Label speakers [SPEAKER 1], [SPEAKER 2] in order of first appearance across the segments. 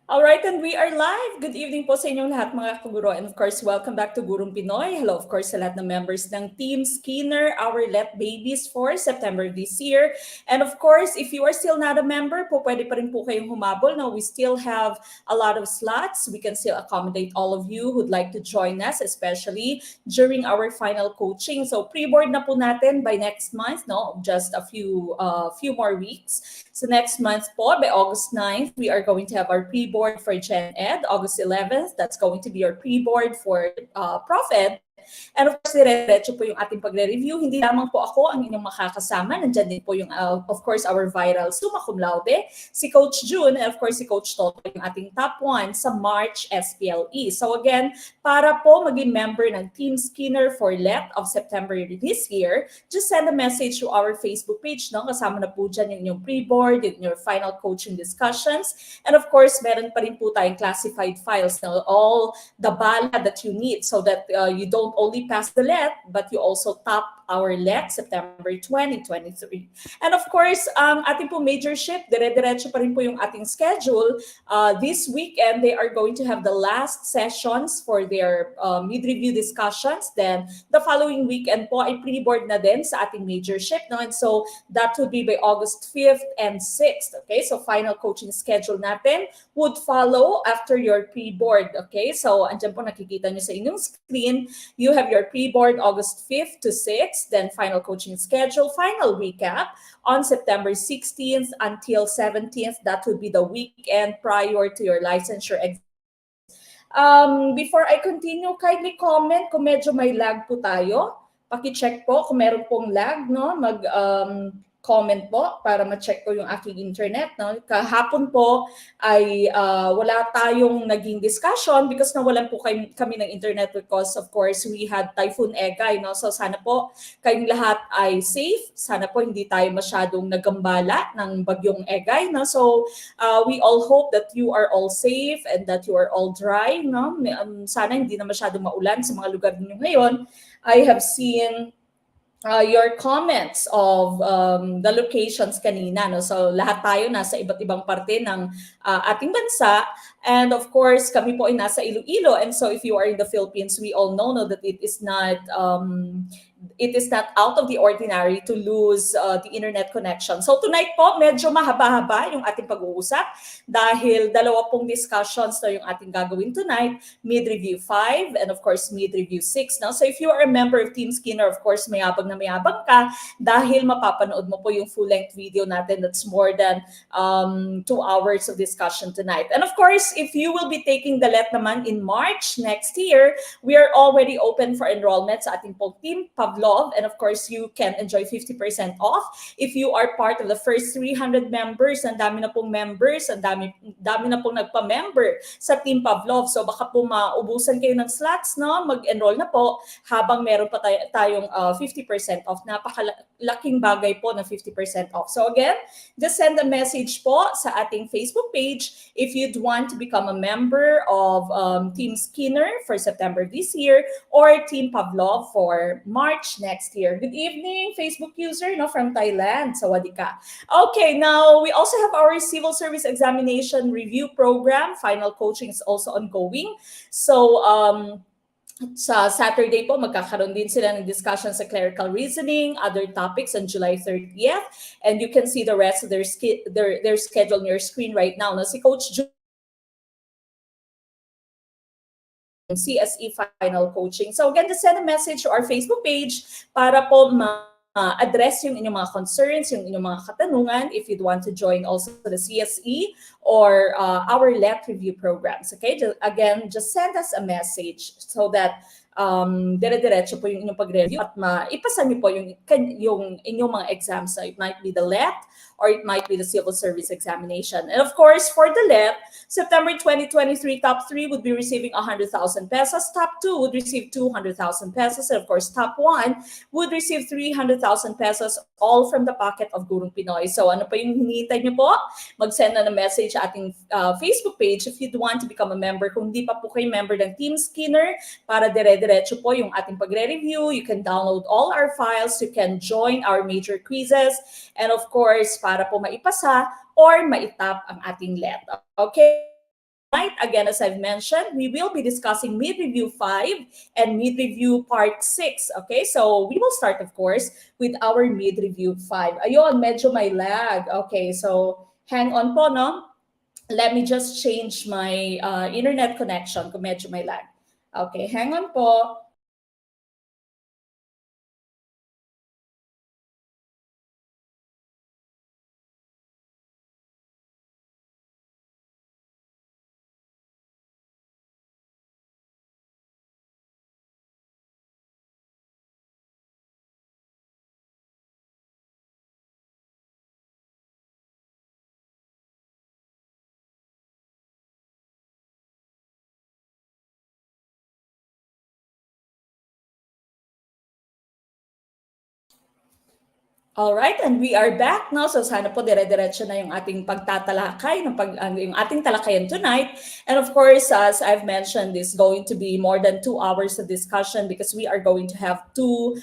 [SPEAKER 1] Alright, and we are live. Good evening po sa inyong lahat mga kaguro. And of course, welcome back to Gurong Pinoy. Hello of course sa lahat ng members ng Team Skinner, our Let Babies for September this year. And of course, if you are still not a member, po pwede pa rin po kayong humabol. Now, we still have a lot of slots. We can still accommodate all of you who'd like to join us, especially during our final coaching. So pre-board na po natin by next month, no? Just a few more weeks. So next month po, by August 9th, we are going to have our pre-board for Gen Ed. August 11th, that's going to be our pre-board for Prof Ed. And of course, dire-diretso po yung ating pagre-review. Hindi lamang po ako ang inyong makakasama. Nandyan din po yung, of course, our viral summa cum laude, si Coach June, and of course, si Coach Toto, yung ating top 1 sa March SPLE. So again, para po maging member ng Team Skinner for LET of September this year, just send a message to our Facebook page. No? Kasama na po dyan yung inyong pre-board, your final coaching discussions. And of course, meron pa rin po tayong classified files na all the bala that you need so that you don't only pass the LET, but you also top our LET September 2023. And of course, ating po major shift, dire-diretso pa rin po yung ating schedule. This weekend, they are going to have the last sessions for their mid-review discussions. Then, the following weekend po ay pre-board na din sa ating major shift. No? And so, that would be by August 5th and 6th. Okay, so final coaching schedule natin would follow after your pre-board. Okay, so andyan po nakikita nyo sa inyong screen. You have your pre-board August 5th to 6th, then final coaching schedule, final recap on September 16th until 17th. That would be the weekend prior to your licensure exam. Before I continue, kindly comment kung medyo may lag po tayo. Paki-check po kung meron pong lag, no? Comment po para ma-check ko yung aking internet. No? Kahapon po ay wala tayong naging discussion because nawalan po kami ng internet because of course we had Typhoon Egay. No? So sana po kayong lahat ay safe. Sana po hindi tayo masyadong nagambala ng bagyong Egay. No? So we all hope that you are all safe and that you are all dry. No? Sana hindi na masyadong maulan sa mga lugar ninyo ngayon. I have seen your comments of the locations kanina. No? So lahat tayo nasa iba't ibang parte ng ating bansa. And of course, kami po ay nasa Iloilo. And so if you are in the Philippines, we all know that it is not out of the ordinary to lose the internet connection. So tonight po, medyo mahaba-haba yung ating pag-uusap dahil dalawa pong discussions na yung ating gagawin tonight, Mid-Review 5 and of course Mid-Review 6. No? So if you are a member of Team Skinner, of course, mayabang na mayabang ka dahil mapapanood mo po yung full-length video natin that's more than 2 hours of discussion tonight. And of course, if you will be taking the LET naman in March next year, we are already open for enrollment sa ating pong Team Pavlov. And of course, you can enjoy 50% off if you are part of the first 300 members. Ang dami na pong members, ang dami na pong nagpa-member sa Team Pavlov. So baka po maubusan kayo ng slots, no? Mag-enroll na po habang meron pa tayong 50% off. Napakalaking bagay po na 50% off. So again, just send a message po sa ating Facebook page if you'd want to become a member of Team Skinner for September this year or Team Pavlov for March next year. Good evening, Facebook user from Thailand. Sawadee ka. Okay, now we also have our civil service examination review program. Final coaching is also ongoing. So sa Saturday po, magkakaroon din sila ng discussion sa clerical reasoning, other topics on July 30th. And you can see the rest of their schedule on your screen right now. Na si Coach June, CSE final coaching. So again, just send a message to our Facebook page para po address yung inyong mga concerns, yung inyong mga katanungan if you'd want to join also the CSE or our LET review programs. Okay, again, just send us a message so that dire-diretso po yung inyong pag-review at maipasa niyo po yung inyong mga exams. So it might be the LET or it might be the civil service examination. And of course, for the LET, September 2023, top 3 would be receiving 100,000 pesos. Top 2 would receive 200,000 pesos. And of course, top 1 would receive 300,000 pesos, all from the pocket of Gurong Pinoy. So ano pa yung hinihintay niyo po? Mag-send na ng message sa ating Facebook page if you'd want to become a member. Kung di pa po kayo member ng Team Skinner, para dire-diretso po yung ating pagre-review. You can download all our files. You can join our major quizzes. And of course, para po maipasa or maitap ang ating LET. Okay? again, as I've mentioned, we will be discussing mid-review 5 and mid-review part 6. Okay, so we will start, of course, with our mid-review 5. Ayun, medyo may lag. Okay, so hang on po, no? Let me just change my internet connection kung medyo may lag. Okay, hang on po. Alright, and we are back now. So sana po dire-diretso na yung ating pagtatalakay, yung ating talakayan tonight. And of course, as I've mentioned, this is going to be more than 2 hours of discussion because we are going to have two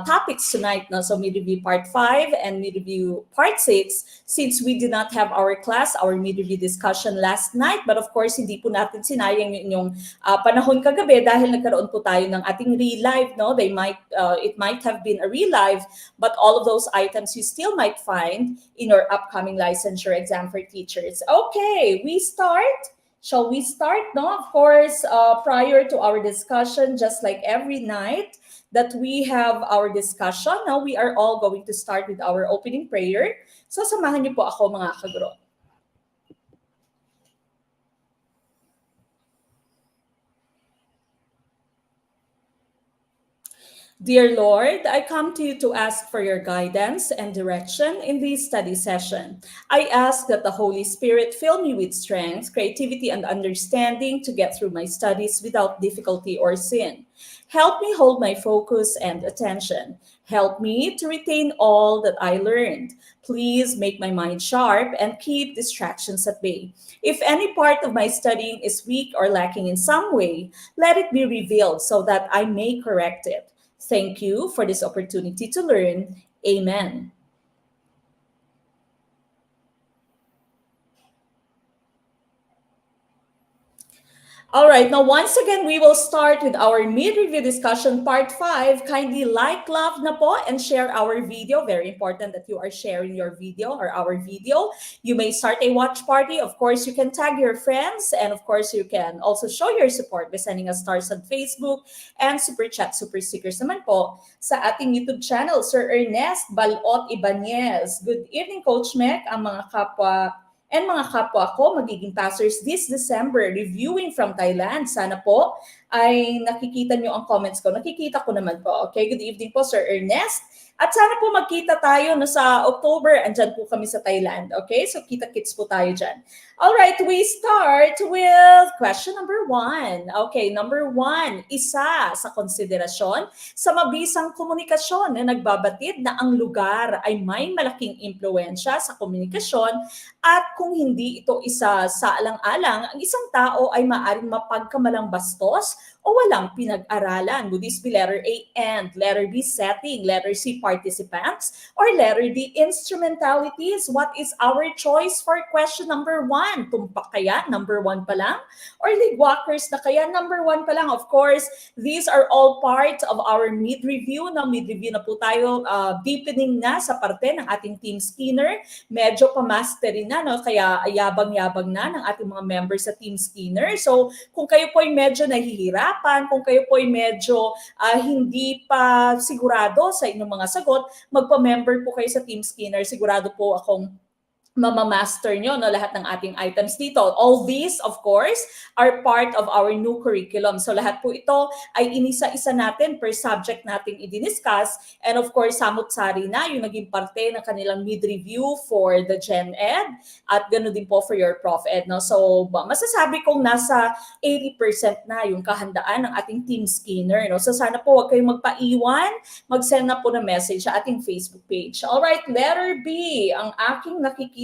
[SPEAKER 1] topics tonight. No? So mid-review part 5 and mid-review part 6. Since we did not have our class, our mid-review discussion last night, but of course, hindi po natin sinayang yung panahon kagabi dahil nagkaroon po tayo ng ating real live. No? It might have been a real live, but all of those items you still might find in your upcoming licensure exam for teachers. Okay, we start. Shall we start? No, of course, prior to our discussion, just like every night that we have our discussion, now we are all going to start with our opening prayer. So samahan niyo po ako mga kaguro. Dear Lord, I come to you to ask for your guidance and direction in this study session. I ask that the Holy Spirit fill me with strength, creativity, and understanding to get through my studies without difficulty or sin. Help me hold my focus and attention. Help me to retain all that I learned. Please make my mind sharp and keep distractions at bay. If any part of my studying is weak or lacking in some way, let it be revealed so that I may correct it. Thank you for this opportunity to learn. Amen. All right, now once again, we will start with our mid-review discussion part 5. Kindly like, love na po, and share our video. Very important that you are sharing your video or our video. You may start a watch party. Of course, you can tag your friends. And of course, you can also show your support by sending us stars on Facebook and super chat, super stickers naman po sa ating YouTube channel. Sir Ernest Balot Ibanez. Good evening, Coach Mek, ang mga kapwa ko magiging passers this December reviewing from Thailand. Sana po ay nakikita nyo ang comments ko. Nakikita ko naman po. Okay, good evening po, Sir Ernest. At sana po magkita tayo no, sa October. Andyan po kami sa Thailand. Okay, so kita-kits po tayo dyan. All right, we start with question number 1. Okay, number 1, isa sa konsiderasyon sa mabisang komunikasyon na nagbabatid na ang lugar ay may malaking impluensya sa komunikasyon at kung hindi ito isa sa alang-alang, ang isang tao ay maaaring mapagkamalang bastos o walang pinag-aralan. Would this be letter A, end, letter B, setting, letter C, participants, or letter D, instrumentalities? What is our choice for question number 1? Tumpak kaya? Number 1 pa lang? Or ligwalkers na kaya? Number 1 pa lang? Of course, these are all part of our mid-review. No? Mid-review na po tayo, deepening na sa parte ng ating Team Skinner. Medyo pa-mastery na, no? Kaya yabang-yabang na ng ating mga members sa Team Skinner. So, kung kayo po ay medyo nahihirap, kung kayo po ay medyo hindi pa sigurado sa inyong mga sagot, magpa-member po kayo sa Team Skinner. Sigurado po akong mamamaster nyo no, lahat ng ating items dito. All these, of course, are part of our new curriculum. So lahat po ito ay inisa-isa natin per subject nating i-discuss. And of course, samut-sari na yung naging parte ng kanilang mid-review for the Gen Ed at ganoon din po for your Prof Ed. No? So masasabi kong nasa 80% na yung kahandaan ng ating Team Skinner. No? So sana po huwag kayong magpaiwan, mag-send na po ng message sa ating Facebook page. Alright, letter B, ang aking nakikitang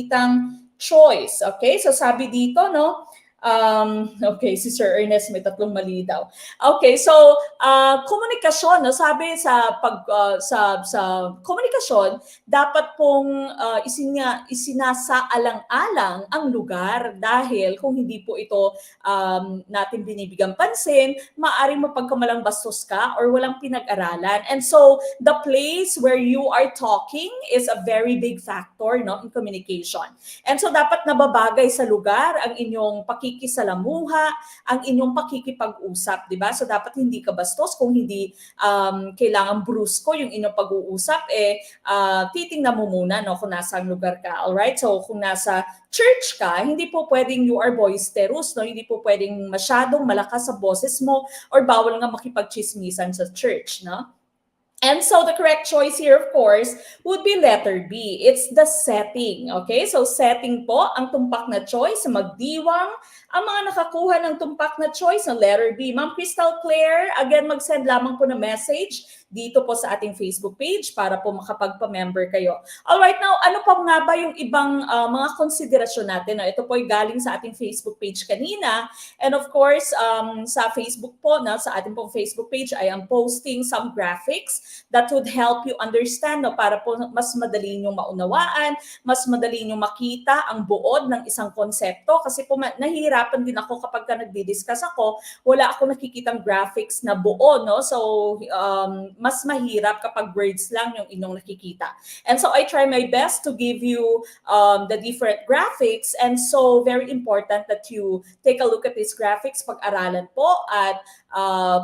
[SPEAKER 1] choice. Okay, so sabi dito, no, Okay, si Sir Ernest may tatlong mali daw. Okay, so komunikasyon, no, sabi sa sa komunikasyon, dapat pong isinasaalang-alang ang lugar dahil kung hindi po ito natin binibigyan pansin, maaaring mapagkamalang bastos ka or walang pinag-aralan. And so the place where you are talking is a very big factor, no, in communication. And so dapat nababagay sa lugar ang inyong pakikisalamuha, ang inyong pakikipag-usap, di ba? So dapat hindi ka bastos kung hindi kailangan brusko yung inyong pag-uusap, titingnan mo muna, no, kung nasa lugar ka. Alright? So kung nasa church ka, hindi po pwedeng you are boisterous, no? Hindi po pwedeng masyadong malakas sa boses mo or bawal nga makipagchismisan sa church, no? And so the correct choice here, of course, would be letter B. It's the setting. Okay? So setting po, ang tumpak na choice, magdiwang. Ang mga nakakuha ng tumpak na choice ng letter B. Ma'am Crystal Claire, again, mag-send lamang po na message dito po sa ating Facebook page para po makapagpa-member kayo. Alright, now, ano pa nga ba yung ibang mga konsiderasyon natin? No? Ito po ay galing sa ating Facebook page kanina. And of course, sa Facebook po, sa ating pong Facebook page, I am posting some graphics that would help you understand, no, para po mas madali nyo maunawaan, mas madali nyo makita ang buod ng isang konsepto. Kasi po nahihirapan din ako kapag nagdi-discuss ako, wala ako nakikitang graphics na buo, no? So, mas mahirap kapag words lang yung inyong nakikita. And so, I try my best to give you the different graphics. And so, very important that you take a look at these graphics, pag-aralan po, at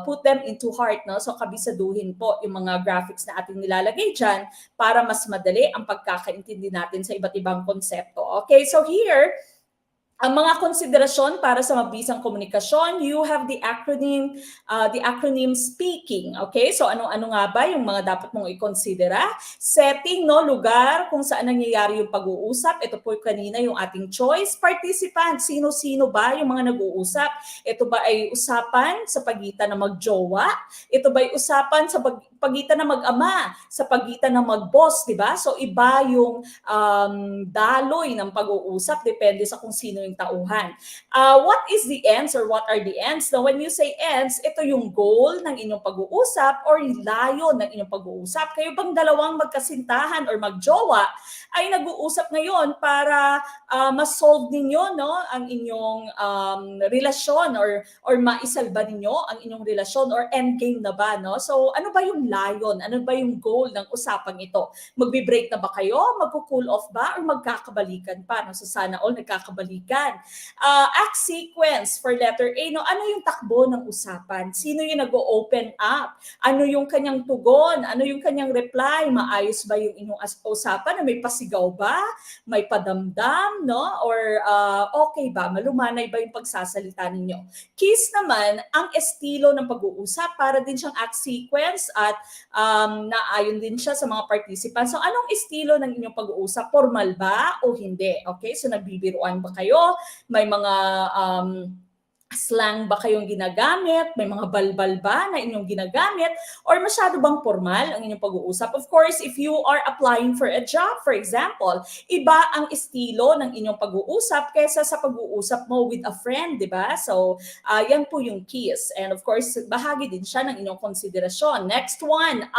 [SPEAKER 1] put them into heart, no? So kabisaduhin po yung mga graphics na ating nilalagay dyan para mas madali ang pagkakaintindi natin sa iba't ibang konsepto. Okay, so here, ang mga konsiderasyon para sa mabisang komunikasyon, you have the acronym speaking. Okay? So ano-ano nga ba yung mga dapat mong i-considera? Setting, no, lugar kung saan nangyayari yung pag-uusap. Ito po kanina yung ating choice. Participant, sino-sino ba yung mga nag-uusap? Ito ba ay usapan sa pagitan ng magjowa? Ito ba ay usapan sa pagitan ng mag-ama? Sa pagitan ng mag-boss, di ba? So iba yung daloy ng pag-uusap depende sa kung sino yung tauhan. What is the ends or what are the ends? Now, when you say ends, ito yung goal ng inyong pag-uusap or layo ng inyong pag-uusap. Kayo bang dalawang magkasintahan or magjowa ay nag-uusap ngayon para ma-solve ninyo, no, ang inyong relasyon or maisalba ninyo ang inyong relasyon or endgame na ba, no? So, ano ba yung layon? Ano ba yung goal ng usapang ito? Magbe-break na ba kayo? Magko-cool off ba? Or magkakabalikan pa? No? So, sana all nagkakabalikan. Act sequence for letter A, no? Ano yung takbo ng usapan? Sino yung nag-o-open up? Ano yung kanyang tugon? Ano yung kanyang reply? Maayos ba yung inyong usapan? May pasigaw ba? May padamdam, no? Or okay ba? Malumanay ba yung pagsasalita ninyo? Keys naman, ang estilo ng pag-uusap para din siyang act sequence at naayon din siya sa mga participants. So anong estilo ng inyong pag-uusap? Formal ba o hindi? Okay, so nagbibiruan ba kayo? May mga slang ba kayong ginagamit? May mga balbal ba na inyong ginagamit? Or masyado bang formal ang inyong pag-uusap? Of course, if you are applying for a job, for example, iba ang estilo ng inyong pag-uusap kaysa sa pag-uusap mo with a friend, di ba? So, yan po yung keys. And of course, bahagi din siya ng inyong konsiderasyon. Next one,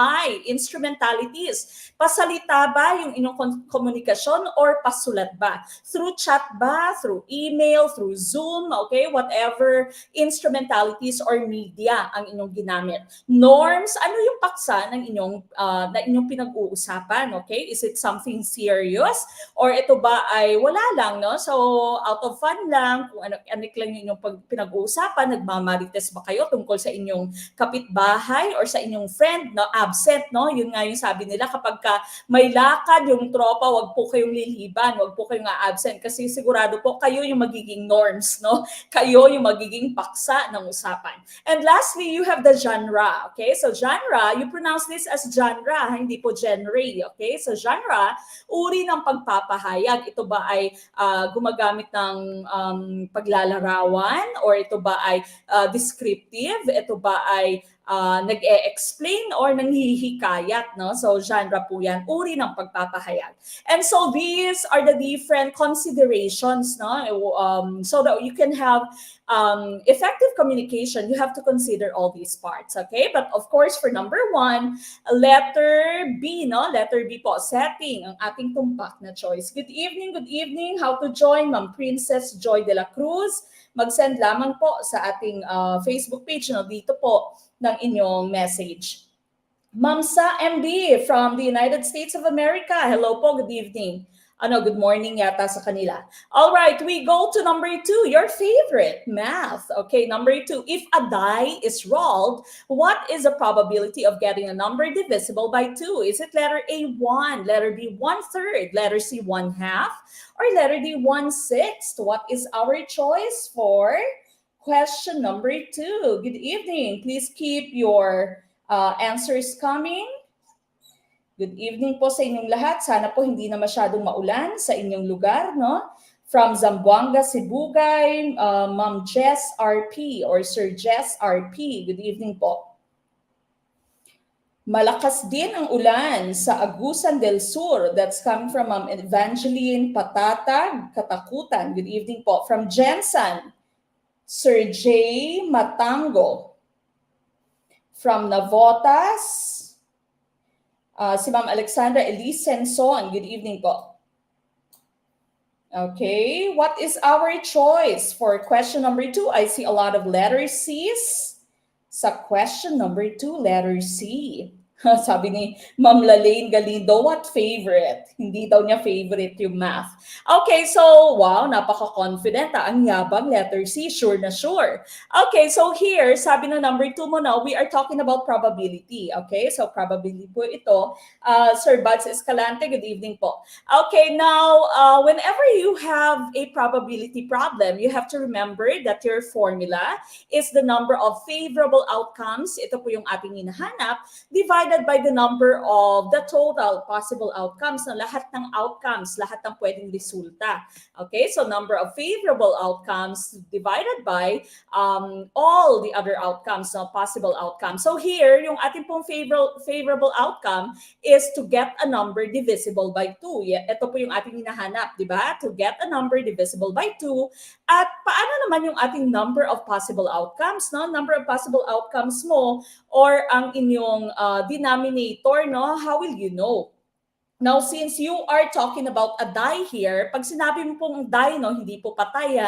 [SPEAKER 1] instrumentalities. Pasalita ba yung inyong komunikasyon or pasulat ba? Through chat ba? Through email? Through Zoom? Okay? Whatever instrumentalities or media ang inyong ginamit. Norms, ano yung paksa ng inyong pinag-uusapan, okay? Is it something serious or ito ba ay wala lang, no? So out of fun lang, kung anik lang yung inyong pinag-uusapan, nagmamarites ba kayo tungkol sa inyong kapitbahay or sa inyong friend, no? Absent, no? Yun nga yung sabi nila, kapag may lakad yung tropa, wag po kayong liliban, wag po kayong absent kasi sigurado po kayo yung magiging norms, no? Kayo yung magiging paksa ng usapan. And lastly, you have the genre. Okay? So genre, you pronounce this as genre, hindi po genre. Okay? So genre, uri ng pagpapahayag. Ito ba ay gumagamit ng paglalarawan or ito ba ay descriptive? Ito ba ay nag-e-explain or nanghihikayat, no? So genre po yan, uri ng pagpapahayag. And so these are the different considerations, no? So that you can have effective communication, you have to consider all these parts, okay? But of course, for number 1, letter B, no? Letter B po, setting, ang ating tumpak na choice. Good evening, good evening. How to join? Ma'am Princess Joy de la Cruz. Mag-send lamang po sa ating Facebook page, no? Dito po ng inyong message. Mamsa MB from the United States of America. Hello po, good evening. Good morning yata sa kanila. All right, we go to number 2, your favorite, math. Okay, number 2, if a die is rolled, what is the probability of getting a number divisible by 2? Is it letter A, 1, letter B, 1/3, letter C, 1/2, or letter D, 1/6? What is our choice for question number 2? Good evening. Please keep your answers coming. Good evening po sa inyong lahat. Sana po hindi na masyadong maulan sa inyong lugar, no? From Zamboanga, Sibugay, Ma'am Jess RP or Sir Jess RP. Good evening po. Malakas din ang ulan sa Agusan del Sur. That's coming from Ma'am Evangeline Patatag, Katakutan. Good evening po. From Jensen, Sir J. Matango. From Navotas, si Ma'am Alexandra Elise Senson. Good evening po. Okay, what is our choice for question number 2? I see a lot of letter C's. Sa question number 2, letter C. Sabi ni Ma'am Lalaine Galindo, what favorite? Hindi daw niya favorite yung math. Okay, so wow, napaka-confident. Ang yabang, letter C, sure na sure. Okay, so here, sabi na number 2 mo na, we are talking about probability. Okay, so probability po ito. Sir Buds Escalante, good evening po. Okay, now, whenever you have a probability problem, you have to remember that your formula is the number of favorable outcomes. Ito po yung ating hinahanap, divided by the number of the total possible outcomes, na lahat ng outcomes, lahat ng pwedeng resulta. Okay, so number of favorable outcomes divided by all the other outcomes, no, possible outcomes. So here, yung ating pong favorable outcome is to get a number divisible by 2. Ito po yung ating hinahanap, di ba? To get a number divisible by 2. At paano naman yung ating number of possible outcomes, no? Number of possible outcomes mo or ang inyong denominator, no? How will you know? Now, since you are talking about a die here, pag sinabi mo pong die, no, hindi po patay,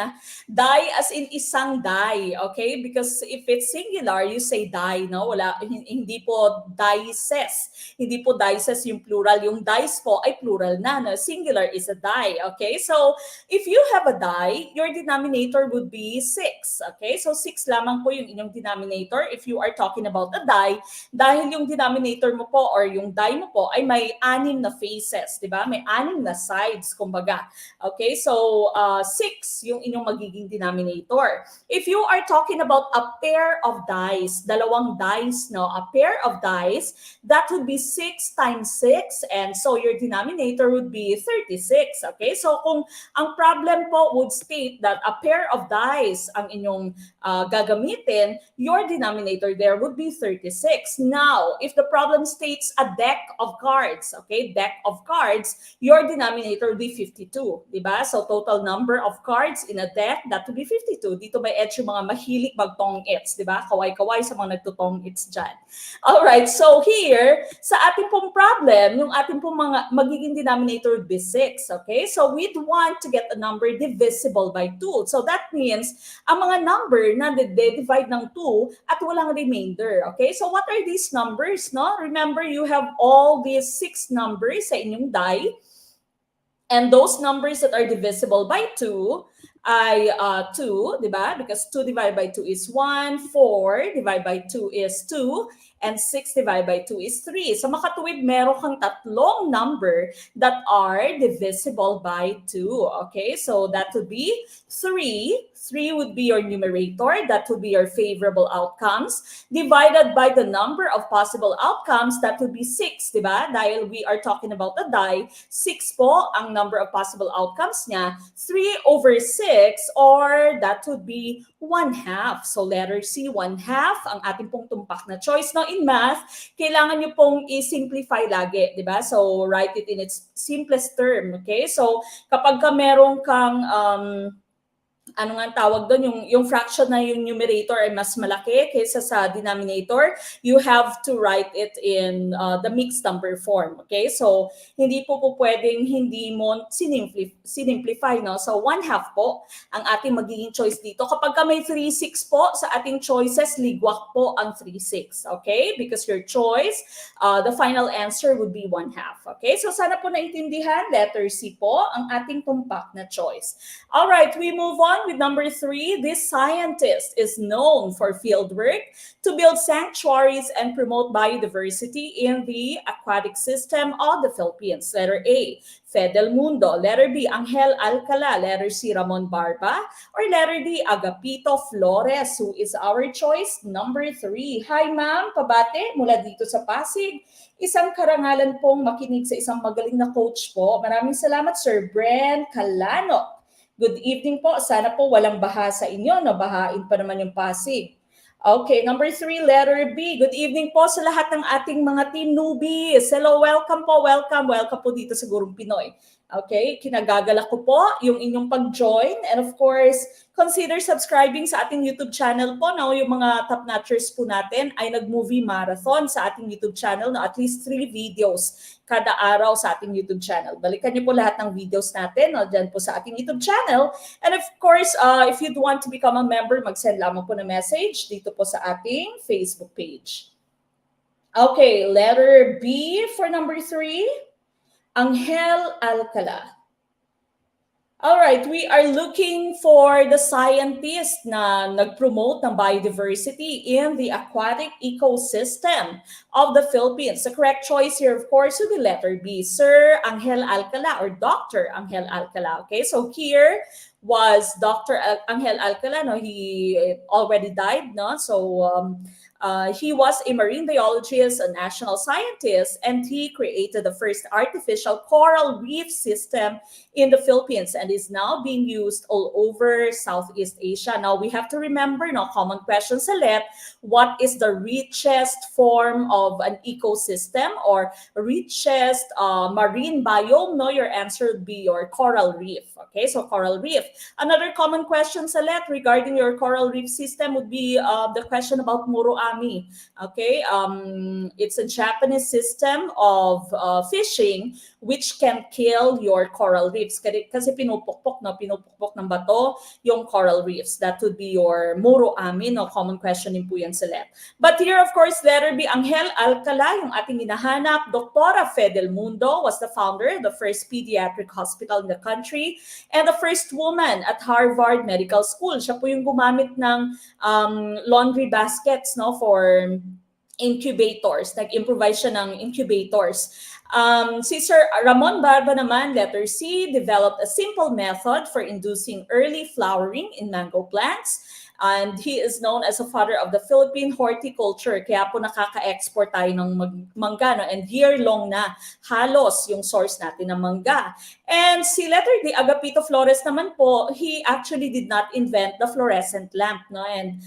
[SPEAKER 1] die as in isang die, okay? Because if it's singular, you say die, no? Hindi po dices. Hindi po dices yung plural. Yung dice po ay plural na, no? Singular is a die, okay? So, if you have a die, your denominator would be 6, okay? So, 6 lamang po yung inyong denominator if you are talking about a die, dahil yung denominator mo po or yung die mo po ay may 6 na faces, di ba? May 6 na sides, kumbaga. Okay, so 6 yung inyong magiging denominator. If you are talking about a pair of dice, dalawang dice, no? A pair of dice, that would be 6 times 6, and so your denominator would be 36. Okay, so kung ang problem po would state that a pair of dice ang inyong gagamitin, your denominator there would be 36. Now, if the problem states a deck of cards, okay, deck of cards, your denominator will be 52, di ba? So total number of cards in a deck, that will be 52. Dito may edge yung mga mahilig magtong-its, di ba? Kaway-kaway sa mga nagtutong-its dyan. Alright, so here, sa ating pong problem, yung ating pong mga magiging denominator would be 6, okay? So we'd want to get a number divisible by 2. So that means, ang mga number na divide ng 2 at walang remainder, okay? So what are these numbers, no? Remember, you have all these 6 numbers sa inyong die, and those numbers that are divisible by 2 ay 2, di ba? Because 2 divided by 2 is 1, 4 divided by 2 is 2, and 6 divided by 2 is 3. So makatuwid, meron kang tatlong number that are divisible by 2. Okay, so that would be 3, 3 would be your numerator, that would be your favorable outcomes, divided by the number of possible outcomes, that would be 6, di ba? Dahil we are talking about the die, 6 po ang number of possible outcomes niya, 3 over 6, or that would be 1/2. So letter C, 1/2 ang ating pong tumpak na choice. Now in math, kailangan nyo pong i-simplify lagi, di ba? So write it in its simplest term, okay? So kapag ka meron kang ano nga tawag doon, yung fraction na yung numerator ay mas malaki kaysa sa denominator, you have to write it in the mixed number form. Okay? So, hindi po pwedeng hindi mo sinimplify, no? So, 1/2 po ang ating magiging choice dito. Kapag ka may 3/6 po sa ating choices, ligwak po ang 3/6. Okay? Because your choice, the final answer would be 1/2. Okay? So, sana po naintindihan. Letter C po ang ating tumpak na choice. All right, we move on with number 3. This scientist is known for fieldwork to build sanctuaries and promote biodiversity in the aquatic system of the Philippines. Letter A, Fidel Mundo. Letter B, Angel Alcala. Letter C, Ramon Barba. Or letter D, Agapito Flores. Who is our choice? Number 3. Hi ma'am, pabate mula dito sa Pasig. Isang karangalan pong makinig sa isang magaling na coach po. Maraming salamat, Sir Bren Calano. Good evening po. Sana po walang baha sa inyo, no? Bahain pa naman yung Pasig. Okay, number 3, letter B. Good evening po sa lahat ng ating mga team newbies. Hello, welcome po, welcome po dito sa Gurong Pinoy. Okay, kinagagalak ko po yung inyong pag-join. And of course, consider subscribing sa ating YouTube channel po. Now, yung mga top notchers po natin ay nag-movie marathon sa ating YouTube channel na at least 3 videos kada araw sa ating YouTube channel. Balikan niyo po lahat ng videos natin dyan po sa ating YouTube channel. And of course, if you'd want to become a member, mag-send lamang po na message dito po sa ating Facebook page. Okay, letter B for number 3. Angel Alcala. All right, we are looking for the scientist na nag-promote ng biodiversity in the aquatic ecosystem of the Philippines. The correct choice here, of course, would be letter B, Sir Angel Alcala or Dr. Angel Alcala. Okay, so here was Dr. Angel Alcala. No, he already died, no? So he was a marine biologist, a national scientist, and he created the first artificial coral reef system in the Philippines and is now being used all over Southeast Asia. Now, we have to remember, no, common question select, what is the richest form of an ecosystem or richest marine biome? No, your answer would be your coral reef. Okay, so coral reef. Another common question select regarding your coral reef system would be the question about muroami. Okay, it's a Japanese system of fishing which can kill your coral reefs. Kasi pinupukpok ng bato yung coral reefs. That would be your muroami, no? Common question din po yan sa LEP. But here, of course, letter B, Angel Alcala, yung ating hinahanap. Doctora Fidel Mundo was the founder of the first pediatric hospital in the country and the first woman at Harvard Medical School. Siya po yung gumamit ng laundry baskets, no, for incubators. Nag-improvise siya ng incubators. Si Sir Ramon Barba naman, letter C, developed a simple method for inducing early flowering in mango plants. And he is known as a father of the Philippine horticulture. Kaya po nakaka-export tayo ng mangga. No? And year-long na halos yung source natin ng mangga. And si letter D, Agapito Flores naman po, he actually did not invent the fluorescent lamp. No? And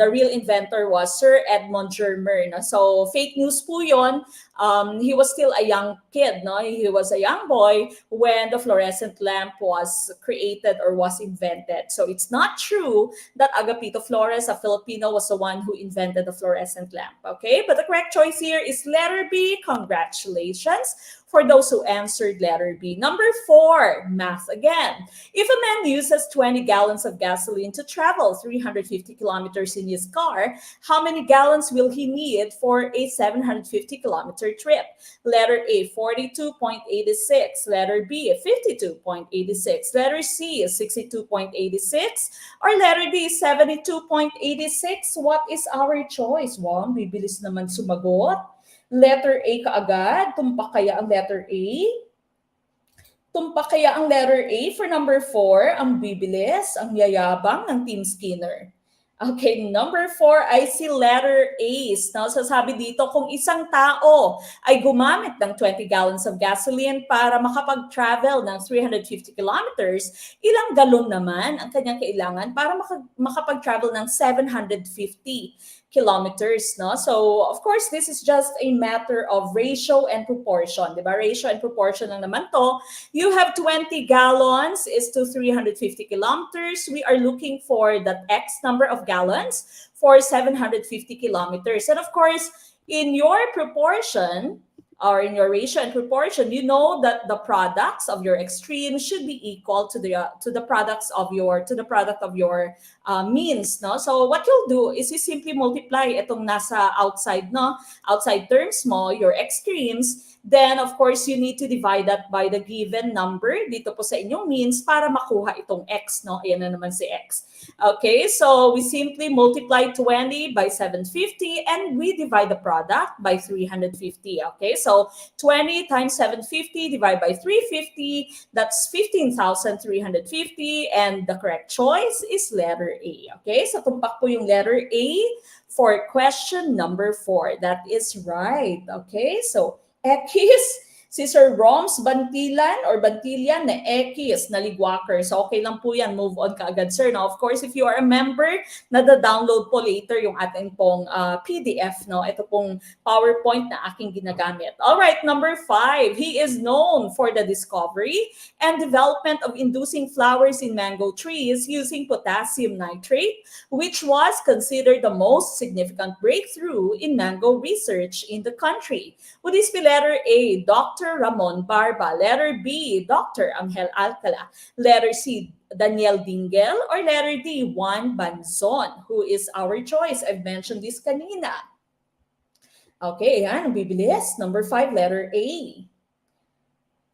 [SPEAKER 1] the real inventor was Sir Edmond Germer. No? So fake news po yun. He was still a young kid. No? He was a young boy when the fluorescent lamp was created or was invented. So it's not true that Agapito Flores, a Filipino, was the one who invented the fluorescent lamp. Okay, but the correct choice here is letter B. Congratulations for those who answered letter B. Number 4, math again. If a man uses 20 gallons of gasoline to travel 350 kilometers in his car, how many gallons will he need for a 750-kilometer trip? Letter A, 42.86. Letter B, 52.86. Letter C, 62.86. Or letter D, 72.86. What is our choice? Wow, bibilis naman sumagot. Letter A kaagad. Tumpak kaya ang letter A? Tumpak kaya ang letter A for number 4, ang bibilis, ang yayabang ng Team Skinner. Okay, number 4, I see letter A's. Now, sasabi dito, kung isang tao ay gumamit ng 20 gallons of gasoline para makapag-travel ng 350 kilometers, ilang galon naman ang kanyang kailangan para makapag-travel ng 750 kilometers, no? So, of course, this is just a matter of ratio and proportion, di ba? Ratio and proportion na naman to. You have 20 gallons is to 350 kilometers. We are looking for that X number of gallons for 750 kilometers. And of course, in your proportion, or in your ratio and proportion, you know that the products of your extreme should be equal to the products of your means, no? So what you'll do is you simply multiply itong nasa outside, no, outside terms mo, your extremes. Then of course you need to divide that by the given number dito po sa inyong means para makuha itong x, no? Ayan na naman si x. Okay, so we simply multiply 20 by 750 and we divide the product by 350. Okay, so 20 times 750 divided by 350, that's 15,350, and the correct choice is letter A. Okay, so tumpak po yung letter A for question number 4. That is right. Okay, so X, si Sir Roms Bantilan or Bantilyan na X na Ligwacker. So okay lang po yan, move on kaagad, sir. Now, of course, if you are a member, nada-download po later yung ating pong PDF, no? Ito pong PowerPoint na aking ginagamit. All right, number 5, he is known for the discovery and development of inducing flowers in mango trees using potassium nitrate, which was considered the most significant breakthrough in mango research in the country. Would this be letter A, Dr. Ramon Barba, letter B, Dr. Angel Alcala, letter C, Daniel Dingel, or letter D, Juan Banzon? Who is our choice? I've mentioned this kanina. Okay, yan, ang bibilis. Number 5, letter A.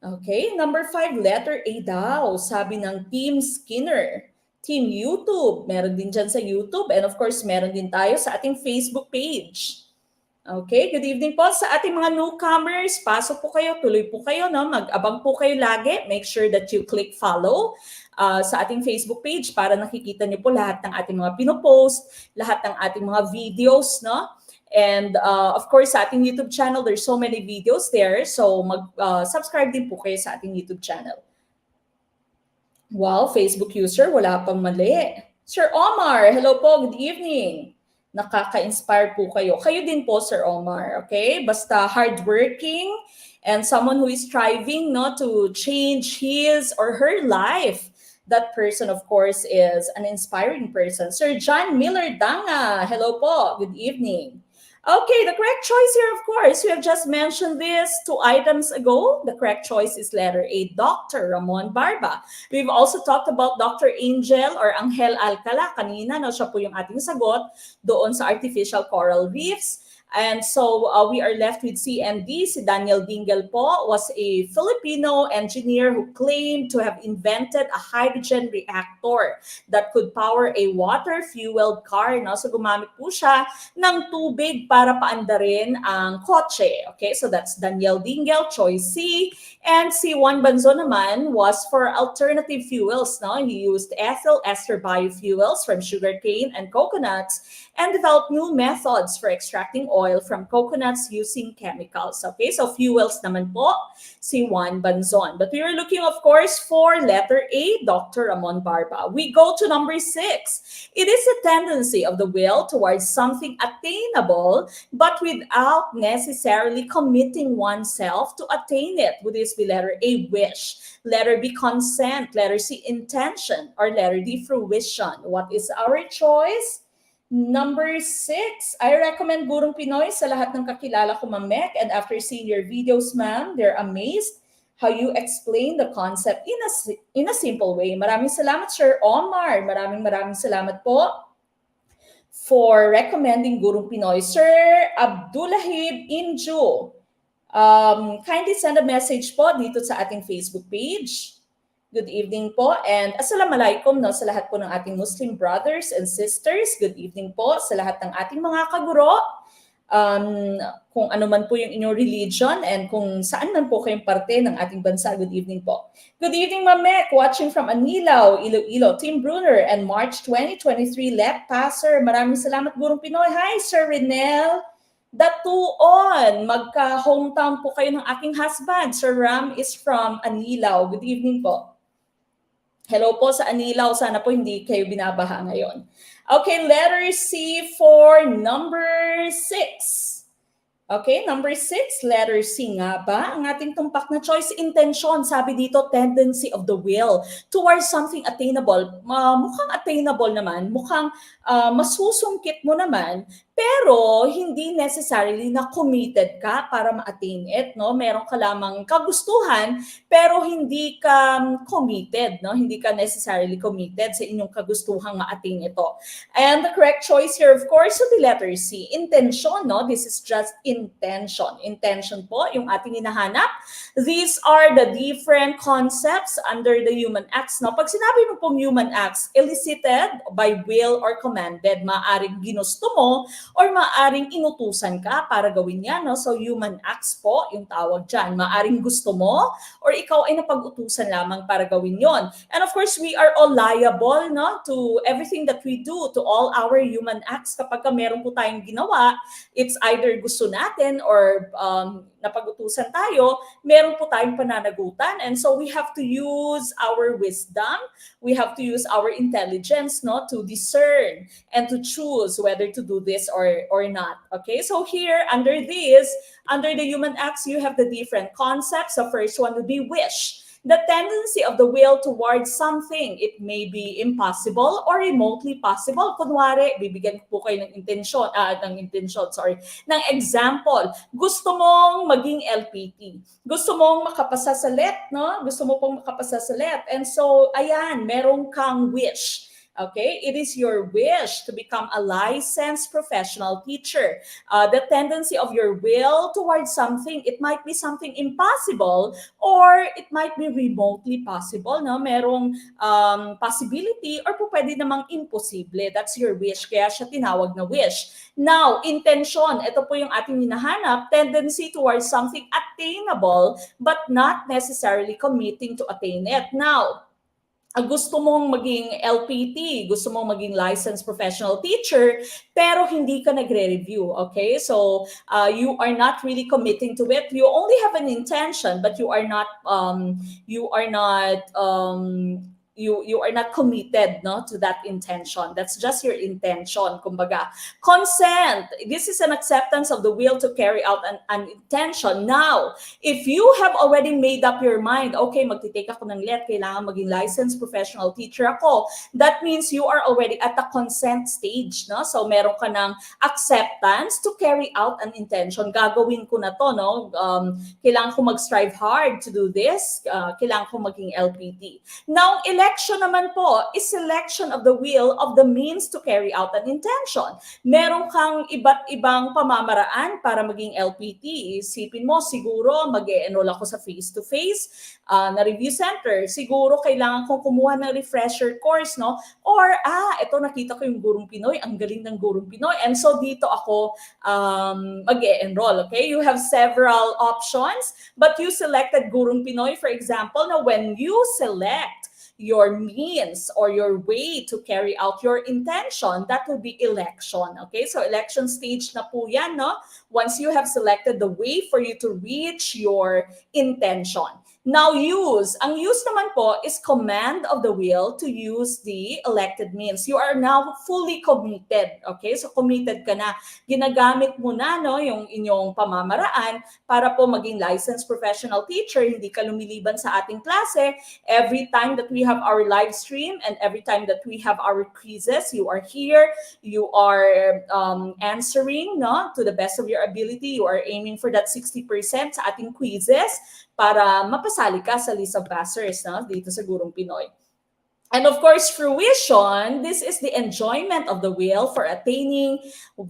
[SPEAKER 1] Okay, number 5, letter A daw. Sabi ng Team Skinner. Team YouTube, meron din dyan sa YouTube. And of course, meron din tayo sa ating Facebook page. Okay, good evening po sa ating mga newcomers. Pasok po kayo, tuloy po kayo, no? Mag-abang po kayo lagi. Make sure that you click follow sa ating Facebook page para nakikita niyo po lahat ng ating mga pinopost, lahat ng ating mga videos, no? And of course, sa ating YouTube channel, there's so many videos there. So mag-subscribe din po kayo sa ating YouTube channel. Wow, Facebook user, wala pang mali. Sir Omar, hello po, good evening. Nakaka-inspire po kayo. Kayo din po, Sir Omar, okay? Basta hardworking and someone who is striving, no, to change his or her life. That person, of course, is an inspiring person. Sir John Miller Danga, hello po, good evening. Okay, the correct choice here, of course, we have just mentioned this 2 items ago. The correct choice is letter A, Dr. Ramon Barba. We've also talked about Dr. Angel or Angel Alcala kanina, no? Siya po yung ating sagot doon sa artificial coral reefs. And so we are left with C and D. Si Daniel Dingel po was a Filipino engineer who claimed to have invented a hydrogen reactor that could power a water-fueled car. No? So gumamit po siya ng tubig para paandarin ang kotse. Okay, so that's Daniel Dingel, choice C. And si Juan Banzo naman was for alternative fuels. No? He used ethyl ester biofuels from sugarcane and coconuts and developed new methods for extracting oil from coconuts using chemicals. Okay, so fuels naman po si Juan Banzon. But we are looking, of course, for letter A, Dr. Ramon Barba. We go to number 6. It is a tendency of the will towards something attainable, but without necessarily committing oneself to attain it. Would this be letter A, wish, letter B, consent, letter C, intention, or letter D, fruition? What is our choice? Number 6, I recommend Gurong Pinoy sa lahat ng kakilala ko, Ma'am Mek, and after seeing your videos, ma'am, they're amazed how you explain the concept in a simple way. Maraming salamat, Sir Omar. Maraming salamat po for recommending Gurong Pinoy. Sir Abdulahib Inju, kindly send a message po dito sa ating Facebook page. Good evening po, and assalamualaikum, no, sa lahat po ng ating Muslim brothers and sisters. Good evening po sa lahat ng ating mga kaguro. um, kung ano man po yung inyong religion and kung saan man po kayong parte ng ating bansa. Good evening po. Good evening, Mamek, watching from Anilao, Iloilo, Team Brunner, and March 2023 Let Passer. Maraming salamat, Gurong Pinoy. Hi, Sir Renel Datuon. Magka-hometown po kayo ng aking husband. Sir Ram is from Anilao. Good evening po. Hello po sa Anilao. Sana po hindi kayo binabaha ngayon. Okay, letter C for number 6. Okay, number 6, letter C nga ba? Ang ating tumpak na choice, intention. Sabi dito, tendency of the will towards something attainable. Mukhang attainable naman, mukhang masusungkit mo naman, pero hindi necessarily na committed ka para ma-attain it, no? Meron ka lamang kagustuhan, pero hindi ka committed, no? Hindi ka necessarily committed sa inyong kagustuhang ma-attain ito. And the correct choice here, of course, would be letter C, intention, no? This is just intention. Intention po, yung ating hinahanap. These are the different concepts under the human acts, no? Pag sinabi mo pong human acts, elicited by will or commanded, maaring ginusto mo or maaring inutusan ka para gawin yan, no? So human acts po yung tawag dyan. Maaring gusto mo or ikaw ay napag-utusan lamang para gawin yon. And of course, we are all liable, no, to everything that we do, to all our human acts. Kapag meron po tayong ginawa, it's either gusto natin or napag-utusan tayo, meron po tayong pananagutan. And so we have to use our wisdom, we have to use our intelligence, no, to discern and to choose whether to do this or not. Okay, so here under this, under the human acts, you have the different concepts. The first one would be wish. The tendency of the will towards something. It may be impossible or remotely possible. Kunwari, bibigyan ko po kayo ng ng example. Gusto mong maging LPT. Gusto mong makapasa sa LET, no? Gusto mo pong makapasa sa LET. And so, ayan, meron kang wish. Okay, it is your wish to become a licensed professional teacher. The tendency of your will towards something, it might be something impossible or it might be remotely possible. No? Merong possibility or po pwede namang imposible. That's your wish. Kaya siya tinawag na wish. Now, intention. Ito po yung ating hinahanap. Tendency towards something attainable but not necessarily committing to attain it. Now, gusto mong maging LPT, gusto mong maging licensed professional teacher, pero hindi ka nagre-review, okay? So, you are not really committing to it. You only have an intention, but you are not committed, no, to that intention. That's just your intention. Kumbaga, consent. This is an acceptance of the will to carry out an intention. Now, if you have already made up your mind, okay, magtitake ako ng LET, kailangan maging licensed professional teacher ako, that means you are already at the consent stage, no? So, meron ka ng acceptance to carry out an intention. Gagawin ko na to, no? Kailangan ko mag-strive hard to do this. Kailangan ko maging LPT. Now, election naman po is selection of the will of the means to carry out an intention. Meron kang iba't ibang pamamaraan para maging LPT. Isipin mo, siguro mag-e-enroll ako sa face-to-face na review center. Siguro kailangan kong kumuha ng refresher course, no? Or, ito nakita ko yung Gurong Pinoy, ang galing ng Gurong Pinoy. And so dito ako mag-e-enroll, okay? You have several options, but you selected Gurong Pinoy, for example, na when you select your means or your way to carry out your intention, that will be election. Okay, so election stage na po yan, no? Once you have selected the way for you to reach your intention. Now, use. Ang use naman po is command of the will to use the elected means. You are now fully committed. Okay? So, committed ka na. Ginagamit mo na, no, yung inyong pamamaraan para po maging licensed professional teacher. Hindi ka lumiliban sa ating klase. Every time that we have our live stream and every time that we have our quizzes, you are here. You are answering, no, to the best of your ability. You are aiming for that 60% sa ating quizzes para mapasali ka sa list of passers, no, dito sa Gurong Pinoy. And of course, fruition, this is the enjoyment of the will for attaining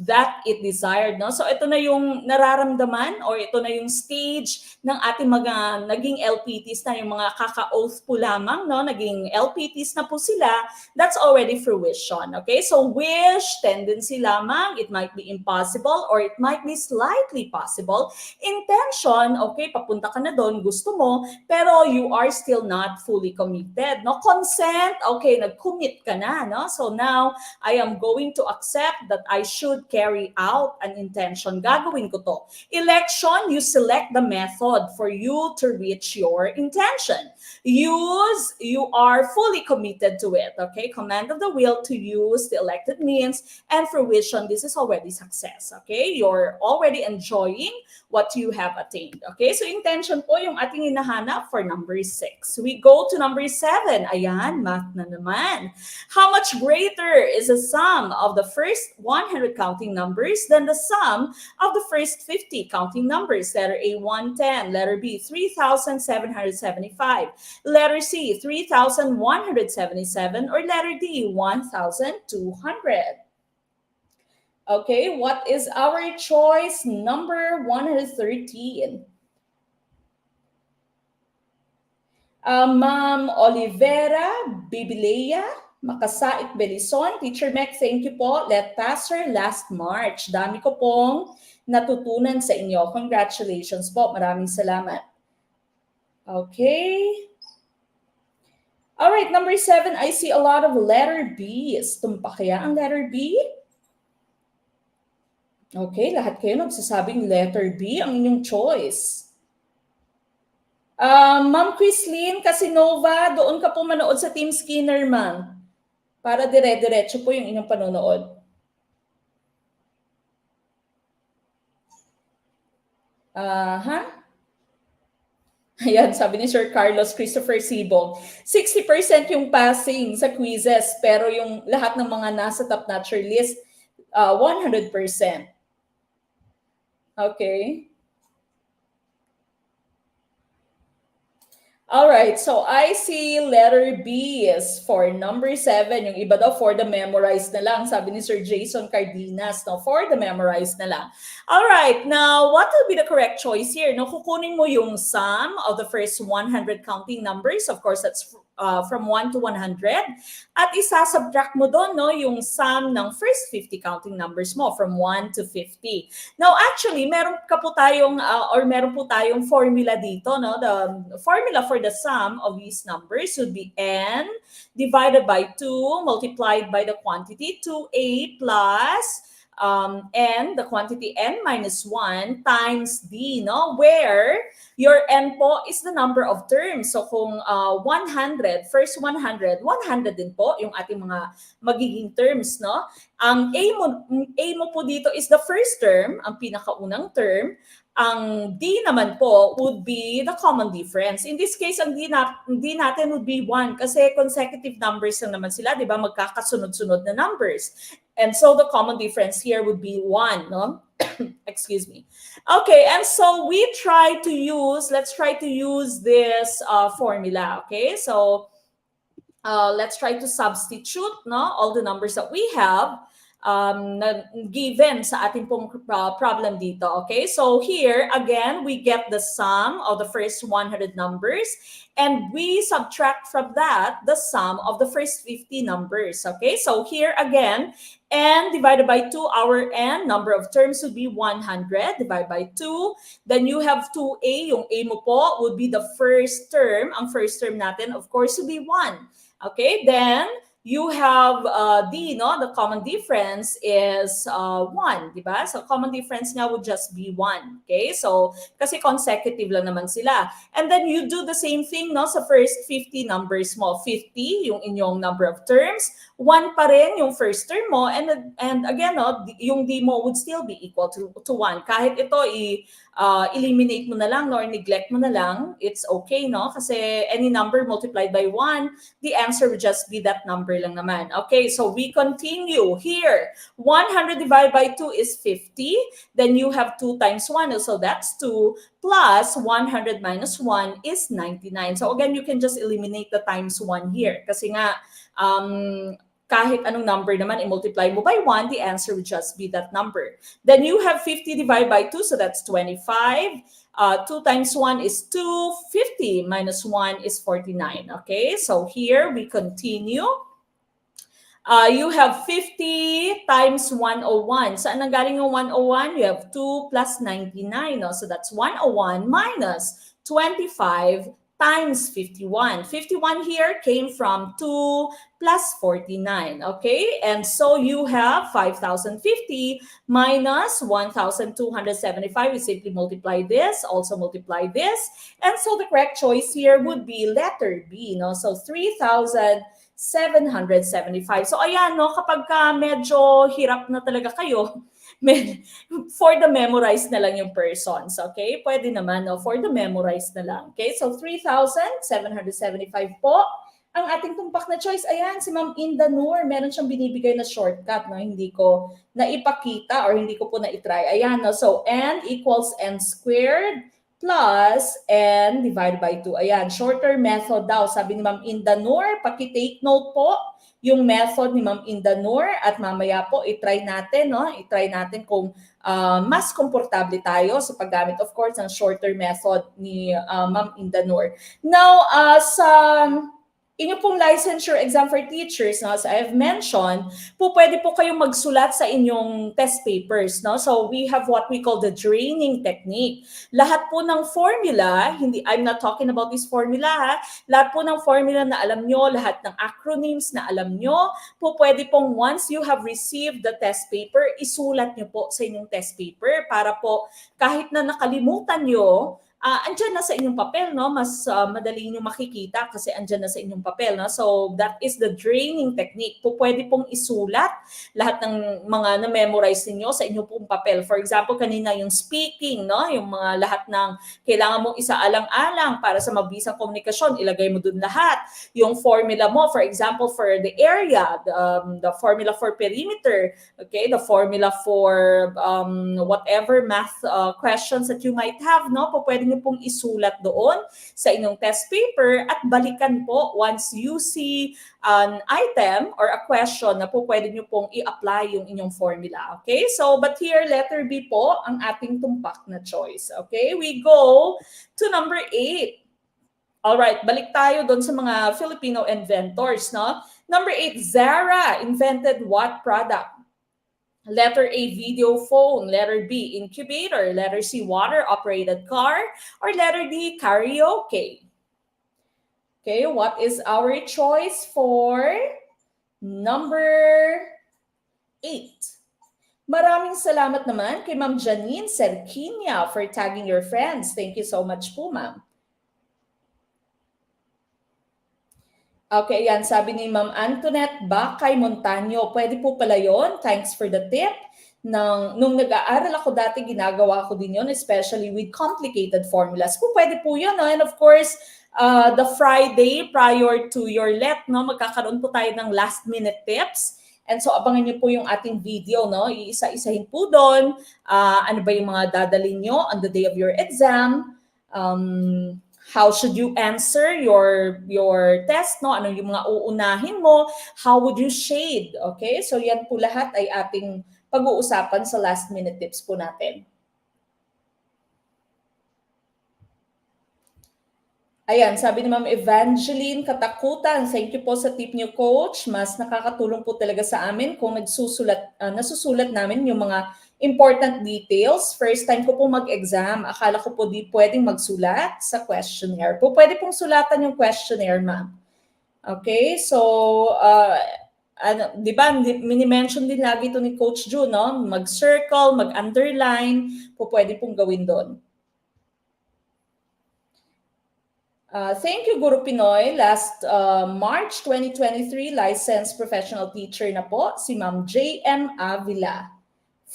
[SPEAKER 1] that it desired. No? So ito na yung nararamdaman or ito na yung stage ng ating mga naging LPTs na yung mga kaka-oath po lamang, no? Naging LPTs na po sila. That's already fruition. Okay? So wish, tendency lamang, it might be impossible or it might be slightly possible. Intention, okay, papunta ka na doon, gusto mo, pero you are still not fully committed. No? Consent, okay, nag-commit ka na, no? So now, I am going to accept that I should carry out an intention. Gagawin ko to. Election, you select the method for you to reach your intention. Use, you are fully committed to it, okay? Command of the will to use the elected means, and fruition, this is already success, okay? You're already enjoying what you have attained, okay? So intention po yung ating hinahanap for number 6. We go to number 7. Ayan, math na naman. How much greater is the sum of the first 100 counting numbers than the sum of the first 50 counting numbers? Letter A, 110. Letter B, 3,775. Letter C, 3,177. Or letter D, 1,200. Okay, what is our choice? Number 113. Ma'am Olivera Bibilea, Makasait Belison, Teacher Mac, thank you po. Let passer last March. Dami ko pong natutunan sa inyo. Congratulations po. Maraming salamat. Okay. All right, number 7, I see a lot of letter B's. Tumpa kaya ang letter B? Okay, lahat kayo nagsasabing letter B ang inyong choice. Ma'am Chrislyn Casinova, doon ka po manood sa Team Skinner, ma'am. Para dire-diretso po yung inyong panonood. Ayan, sabi ni Sir Carlos Christopher Sibong, 60% yung passing sa quizzes, pero yung lahat ng mga nasa top-notcher list, 100%. Okay. All right, so I see letter B is for number 7. Yung iba daw for the memorized na lang. Sabi ni Sir Jason Cardenas, no, for the memorized na lang. All right, now what will be the correct choice here? No, kukunin mo yung sum of the first 100 counting numbers. Of course, that's from 1 to 100. At isasubtract mo doon, no, yung sum ng first 50 counting numbers mo from 1 to 50. Now, actually, meron po tayong formula dito, no? The formula for the sum of these numbers would be n divided by 2 multiplied by the quantity 2a plus n, the quantity n minus 1 times d, no? Where your n po is the number of terms. So kung 100, first 100 din po yung ating mga magiging terms, no? Ang A mo po dito is the first term, ang pinakaunang term. Ang D naman po would be the common difference. In this case, ang D natin would be 1 kasi consecutive numbers lang naman sila, di ba? Magkakasunod-sunod na numbers. And so the common difference here would be 1, no? Excuse me. Okay, and so let's try to use this formula, okay? So let's try to substitute, no, all the numbers that we have given sa ating pong problem dito, okay? So here, again, we get the sum of the first 100 numbers and we subtract from that the sum of the first 50 numbers, okay? So here again, n divided by 2, our n, number of terms would be 100 divided by 2. Then you have 2a, yung a mo po would be the first term. Ang first term natin, of course, would be 1. Okay, then you have D, no? The common difference is 1, di ba? So common difference now would just be 1. Okay, so kasi consecutive lang naman sila. And then you do the same thing, no? Sa first 50 numbers mo. 50, yung inyong number of terms. 1 pa rin yung first term mo. And again, no, yung D mo would still be equal to 1. Kahit ito eliminate mo na lang, no, or neglect mo na lang, it's okay, no? Kasi any number multiplied by 1, the answer would just be that number lang naman. Okay, so we continue here. 100 divided by 2 is 50. Then you have 2 times 1, so that's 2, plus 100 minus 1 is 99. So again, you can just eliminate the times 1 here. Kasi nga, kahit anong number naman, i-multiply mo by 1, the answer would just be that number. Then you have 50 divided by 2, so that's 25. 2 times 1 is 2. 50 minus 1 is 49. Okay, so here we continue. You have 50 times 101. Saan nanggaling yung 101? You have 2 plus 99. No? So that's 101 minus 25 times 51. 51 here came from 2 plus 49. Okay? And so you have 5,050 minus 1,275. We simply multiply this, also multiply this. And so the correct choice here would be letter B. No? So 3,775. So ayan, no, kapag ka medyo hirap na talaga kayo, for the memorize na lang yung persons, okay? Pwede naman, no, for the memorize na lang. Okay, so 3,775 po ang ating tumpak na choice. Ayan, si Ma'am Inda Noor, meron siyang binibigay na shortcut, no? Hindi ko naipakita or hindi ko po na-try. Ayan, no? So n equals n squared plus n divided by 2. Ayan, shorter method daw. Sabi ni Ma'am Inda Noor, paki-take note po yung method ni Ma'am Inda Noor at mamaya po i-try natin, no? I-try natin kung mas komportable tayo sa paggamit, of course, ng shorter method ni Ma'am Inda Noor. Now, sa inyo pong licensure exam for teachers, no, as I have mentioned, pwede po kayong magsulat sa inyong test papers. No? So we have what we call the draining technique. Lahat po ng formula, I'm not talking about this formula, ha? Lahat po ng formula na alam nyo, lahat ng acronyms na alam nyo, pwede pong once you have received the test paper, isulat nyo po sa inyong test paper para po kahit na nakalimutan nyo, andyan na sa inyong papel, no? Mas madali nyo makikita kasi andyan na sa inyong papel, no? So that is the draining technique. Pwede pong isulat lahat ng mga na-memorize niyo sa inyong pong papel. For example, kanina yung speaking, no? Yung mga lahat ng kailangan mong isaalang-alang para sa mabisang komunikasyon, ilagay mo dun lahat. Yung formula mo, for example, for the area, the formula for perimeter, okay? The formula for whatever math questions that you might have, no? Pwede nyo pong isulat doon sa inyong test paper at balikan po once you see an item or a question na po pwede nyo pong i-apply yung inyong formula. Okay? So, but here, letter B po ang ating tumpak na choice. Okay? We go to number 8. Alright, balik tayo doon sa mga Filipino inventors, no? Number 8, Zara invented what product? Letter A, video phone. Letter B, incubator. Letter C, water-operated car. Or letter D, karaoke. Okay, what is our choice for number 8? Maraming salamat naman kay Ma'am Janine Serquinia for tagging your friends. Thank you so much po, Ma'am. Okay, yan. Sabi ni Ma'am Antoinette Bakay Montaño. Pwede po pala yun. Thanks for the tip. Nung nag-aaral ako dati, ginagawa ko din yun, especially with complicated formulas. Pwede po yun. No? And of course, the Friday prior to your let, no, magkakaroon po tayo ng last minute tips. And so abangan niyo po yung ating video, no? Iisa-isahin po doon. Ano ba yung mga dadalhin nyo on the day of your exam? How should you answer your test, no? Ano yung mga uunahin mo? How would you shade? Okay? So yan po lahat ay ating pag-uusapan sa last minute tips po natin. Ayan, sabi ni Ma'am Evangeline Katakutan, thank you po sa tip niyo, Coach. Mas nakakatulong po talaga sa amin kung nasusulat namin yung mga important details. First time ko po mag-exam, akala ko po di pwedeng magsulat sa questionnaire. Pwede pong sulatan yung questionnaire, ma'am. Okay, so, di ba, mini-mention din lagi ito ni Coach Ju, no? Mag-circle, mag-underline, pwede pong gawin doon. Thank you, Guru Pinoy. Last March 2023, licensed professional teacher na po, si Ma'am J.M. Avila.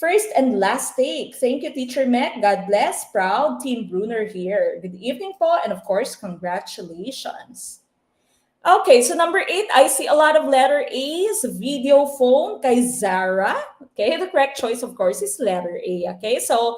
[SPEAKER 1] First and last take. Thank you, Teacher Mac. God bless. Proud Team Bruner here. Good evening po, and of course, congratulations. Okay, so number 8, I see a lot of letter A's, video phone kay Zara. Okay, the correct choice, of course, is letter A. Okay, so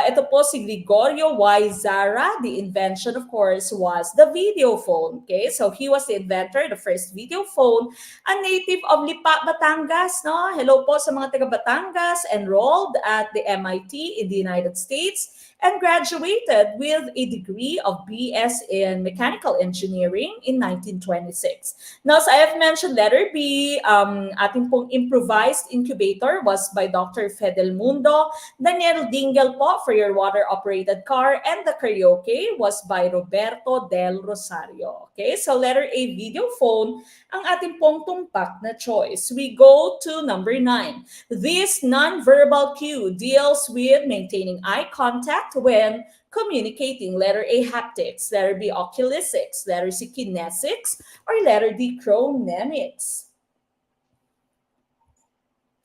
[SPEAKER 1] ito po si Gregorio Y. Zara. The invention, of course, was the video phone. Okay, so he was the inventor, the first video phone, a native of Lipa, Batangas. No? Hello po sa mga taga Batangas, enrolled at the MIT in the United States, and graduated with a degree of BS in Mechanical Engineering in 1926. Now, as I have mentioned, letter B, ating pong improvised incubator was by Dr. Fedel Mundo. Daniel Dingle po for your water-operated car, and the karaoke was by Roberto Del Rosario. Okay, so letter A, video phone, ang ating pong tumpak na choice. We go to number 9. This non-verbal cue deals with maintaining eye contact when communicating. Letter A, haptics. Letter B, oculesics. Letter C, kinesics. Or letter D, chronemics.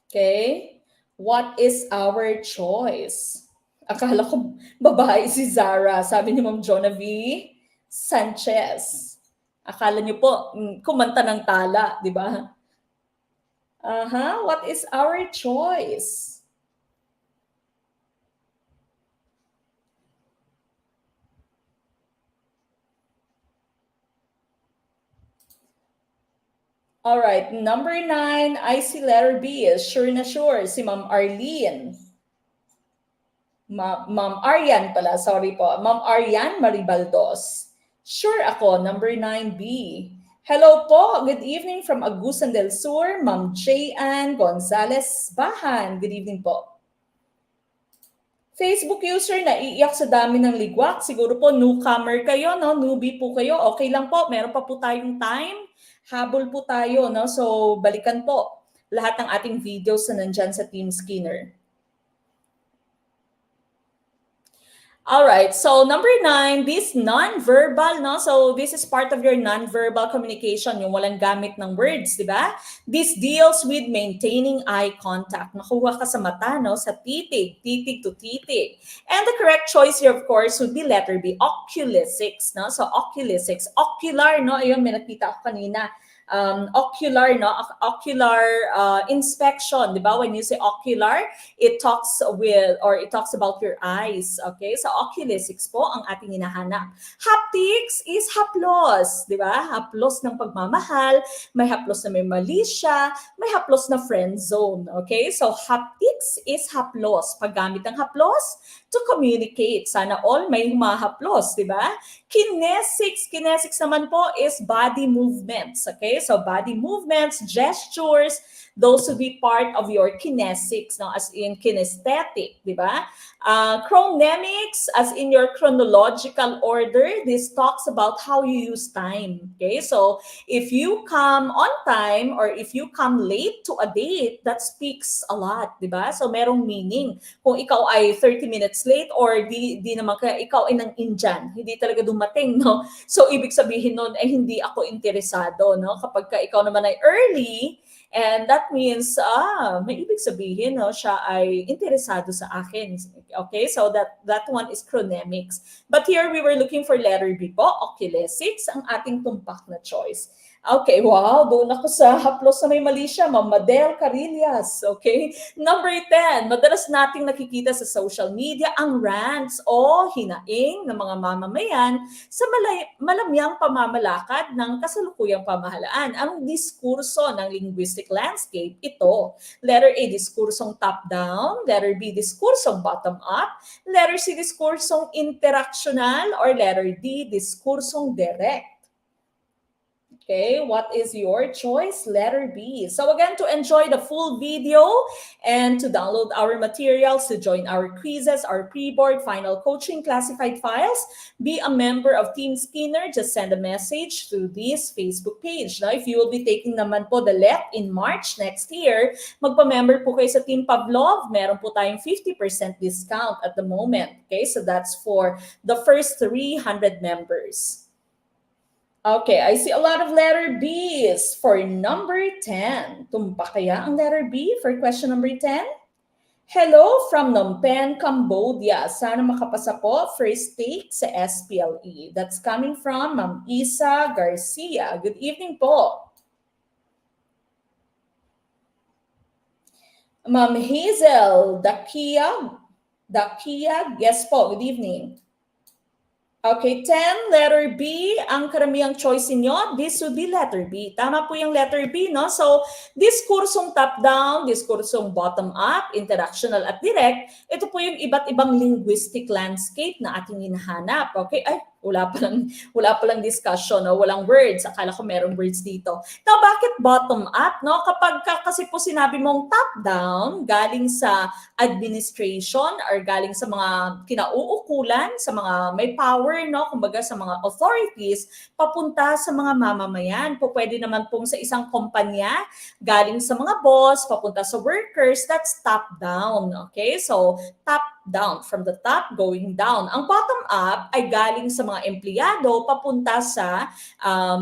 [SPEAKER 1] Okay? What is our choice? Akala ko babae si Zara. Sabi ni Ma'am Jonah V. Sanchez. Akala niyo po, kumanta ng tala, di ba? What is our choice? All right, number 9, I see letter B is sure na sure, si Ma'am Arlene. Ma'am Aryan pala, sorry po. Ma'am Aryan Maribaldos. Sure ako, number 9B. Hello po, good evening from Agusan del Sur, Ma'am J.Ann Gonzalez Bahan. Good evening po. Facebook user na iiyak sa dami ng ligwak. Siguro po newcomer kayo, no? Newbie po kayo. Okay lang po, meron pa po tayong time. Habol po tayo, no? So balikan po lahat ng ating videos na nandyan sa Team Skinner. All right, so number 9, this non-verbal, no? So this is part of your non-verbal communication, yung walang gamit ng words, di ba? This deals with maintaining eye contact. Nakuha ka sa mata, no? Sa titig, titig to titig. And the correct choice here, of course, would be letter B, oculesics, no? So oculesics, ocular, no? Ayun, may nakita ako kanina. Ocular, no? Ocular inspection, di ba? When you say ocular, it talks about your eyes. Okay? So oculesics po ang ating hinahanap. Haptics is haplos, di ba? Haplos ng pagmamahal, may haplos na may mali siya, may haplos na friend zone. Okay? So haptics is haplos. Paggamit ng haplos to communicate. Sana all may humahaplos, di ba? Kinesics naman po is body movements. Okay? So body movements, gestures, those will be part of your kinesics, no? As in kinesthetic, di ba? Chronemics, as in your chronological order, this talks about how you use time. Okay, so if you come on time or if you come late to a date, that speaks a lot, di ba? So merong meaning. Kung ikaw ay 30 minutes late or di naman kaya ikaw ay ng Indian, hindi talaga dumating, no? So ibig sabihin nun ay hindi ako interesado, no? Kapag ka ikaw naman ay early, and that means, may ibig sabihin, no, siya ay interesado sa akin. Okay, so that one is chronemics. But here we were looking for letter B po, oculesics, ang ating tumpak na choice. Okay, wow, doon ako sa haplos na may mali siya, Ma'am Madel Carillas. Okay, number 10, madalas nating nakikita sa social media ang rants o hinaing ng mga mamamayan sa malamyang pamamalakad ng kasalukuyang pamahalaan. Ang diskurso ng linguistic landscape, ito. Letter A, diskursong top-down. Letter B, diskursong bottom-up. Letter C, diskursong interaksyonal. Or letter D, diskursong direct. Okay, what is your choice? Letter B. So again, to enjoy the full video and to download our materials, to join our quizzes, our pre-board, final coaching, classified files, be a member of Team Skinner, just send a message to this Facebook page. Now, if you will be taking naman po the LEP in March next year, magpa-member po kayo sa Team Pavlov, meron po tayong 50% discount at the moment. Okay, so that's for the first 300 members. Okay, I see a lot of letter B's for number 10. Tumpa kaya ang letter B for question number 10? Hello from Phnom Penh, Cambodia. Sana makapasa po first take sa SPLE. That's coming from Ma'am Isa Garcia. Good evening po. Ma'am Hazel Dakia, yes po, good evening. Okay, 10, letter B. Ang karamiang choice niyo, this would be letter B. Tama po yung letter B, no? So, diskursong top-down, diskursong bottom-up, interactional at direct, ito po yung iba't ibang linguistic landscape na ating hinahanap. Okay? Ay, wala pa lang discussion, no? Walang words. Akala ko merong words dito. Now, bakit bottom-up, no? Kapag kasi po sinabi mong top-down, galing sa administration or galing sa mga kinauukulan, sa mga may power, no? Kumbaga sa mga authorities, papunta sa mga mamamayan. Po pwede naman pong sa isang kumpanya, galing sa mga boss, papunta sa workers, that's top down. Okay? So, top down, from the top going down. Ang bottom up ay galing sa mga empleyado papunta sa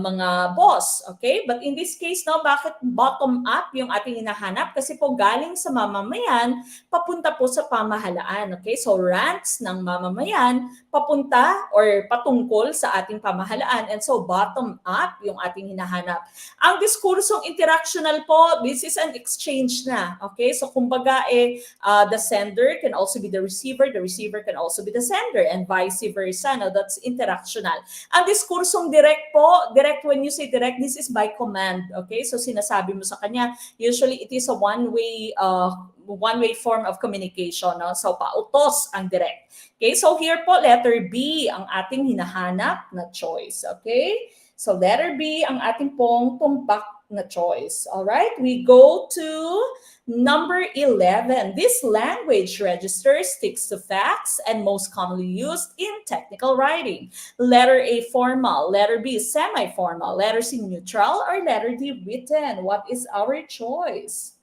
[SPEAKER 1] mga boss. Okay? But in this case, no, bakit bottom up yung ating hinahanap? Kasi po galing sa mamamayan, papunta po sa pamahalaan. Okay? So rants ng mamamayan papunta or patungkol sa ating pamahalaan. And so bottom up yung ating hinahanap. Ang diskursong interactional po, this is an exchange na. Okay? So kumbaga the sender can also be the receiver can also be the sender, and vice versa. Now that's interactional. Ang diskursong direct po, direct, when you say direct, this is by command. Okay? So sinasabi mo sa kanya, usually it is a one-way form of communication. No? So, pautos ang direct. Okay, so here po, letter B ang ating hinahanap na choice. Okay? So, letter B ang ating pong tumpak na choice. Alright, we go to number 11. This language register sticks to facts and most commonly used in technical writing. Letter A, formal. Letter B, semi-formal. Letter C, neutral. Or letter D, written. What is our choice?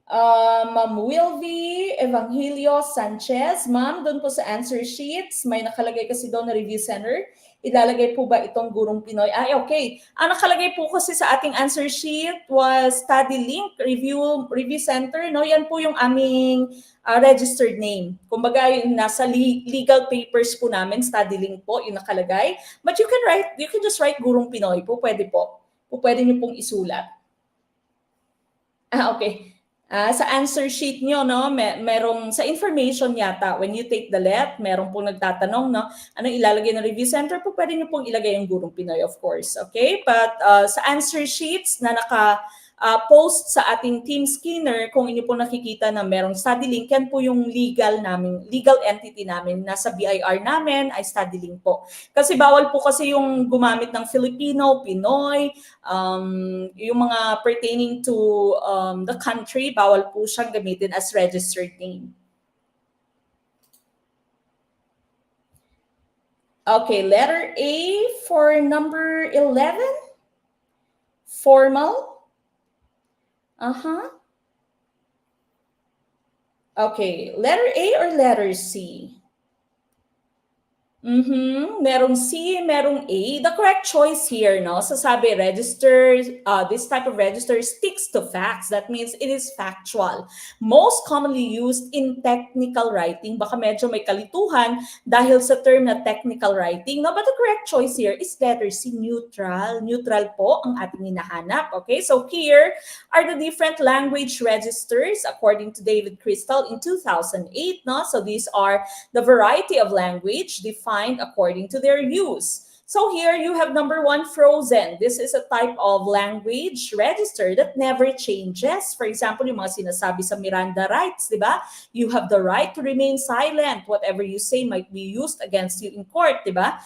[SPEAKER 1] Ma'am Wilvie Evangelio Sanchez. Ma'am, doon po sa answer sheets, may nakalagay kasi doon na review center. Ilalagay po ba itong Gurong Pinoy? Ay, okay. Ang nakalagay po kasi sa ating answer sheet was study link, review center. No? Yan po yung aming registered name. Kumbaga, yung nasa legal papers po namin, study link po, yung nakalagay. But you can just write Gurong Pinoy po, pwede po. Pwede nyo pong isulat. Okay. Sa answer sheet nyo, no, merong sa information yata, when you take the let, merong pong nagtatanong, no, ano ilalagay ng review center po, pwede nyo pong ilagay yung Gurong Pinoy, of course. Okay? But sa answer sheets na post sa ating Team Skinner, kung inyo po nakikita na merong study link, yan po yung legal entity namin. Nasa BIR namin ay study link po. Kasi bawal po kasi yung gumamit ng Filipino, Pinoy, yung mga pertaining to the country, bawal po siyang gamitin as registered name. Okay, letter A for number 11. Formal. Okay, letter A or letter C? Merong C, merong A. The correct choice here, no? Sasabi, register, this type of register sticks to facts. That means it is factual. Most commonly used in technical writing. Baka medyo may kalituhan dahil sa term na technical writing, no? But the correct choice here is letter C, neutral. Neutral po ang ating hinahanap. Okay, so here are the different language registers according to David Crystal in 2008, no? So these are the variety of language defined according to their use. So here you have number 1, frozen. This is a type of language register that never changes. For example, yung mga sinasabi sa Miranda rights, di ba? You have the right to remain silent. Whatever you say might be used against you in court, di ba?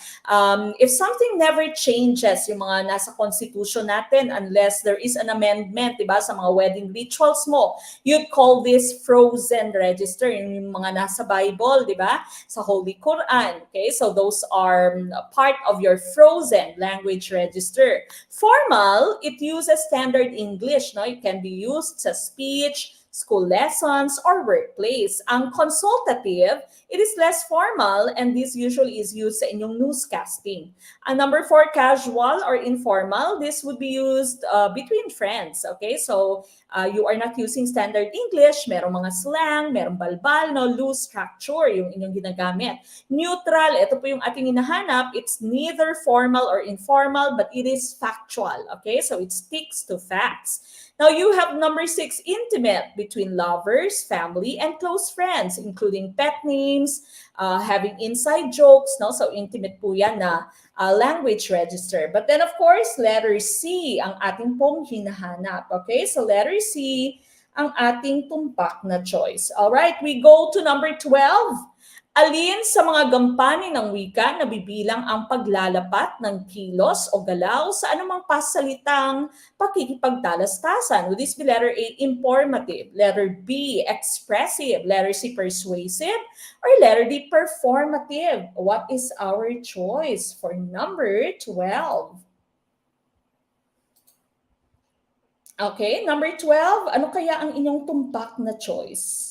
[SPEAKER 1] If something never changes, yung mga nasa constitution natin, unless there is an amendment, di ba, sa mga wedding rituals mo, you'd call this frozen register. Yung mga nasa Bible, di ba? Sa Holy Quran. Okay, so those are part of your frozen language register. Formal, it uses standard English. No? It can be used sa speech, school lessons, or workplace. Ang consultative, it is less formal and this usually is used sa inyong newscasting. Ang number 4, casual or informal, this would be used between friends. Okay, so you are not using standard English, merong mga slang, merong balbal, no, loose structure yung inyong ginagamit. Neutral, ito po yung ating hinahanap, it's neither formal or informal, but it is factual. Okay, so it sticks to facts. Now you have number 6, intimate, between lovers, family, and close friends, including pet names, having inside jokes, no? So intimate po yan na language register. But then of course, letter C ang ating pong hinahanap. Okay, so letter C ang ating tumpak na choice. All right, we go to number 12. Alin sa mga gampanin ng wika na bibilang ang paglalapat ng kilos o galaw sa anumang pasalitang pakikipagtalastasan? Would this be letter A, informative, letter B, expressive, letter C, persuasive, or letter D, performative? What is our choice for number 12? Okay, number 12, ano kaya ang inyong tumpak na choice?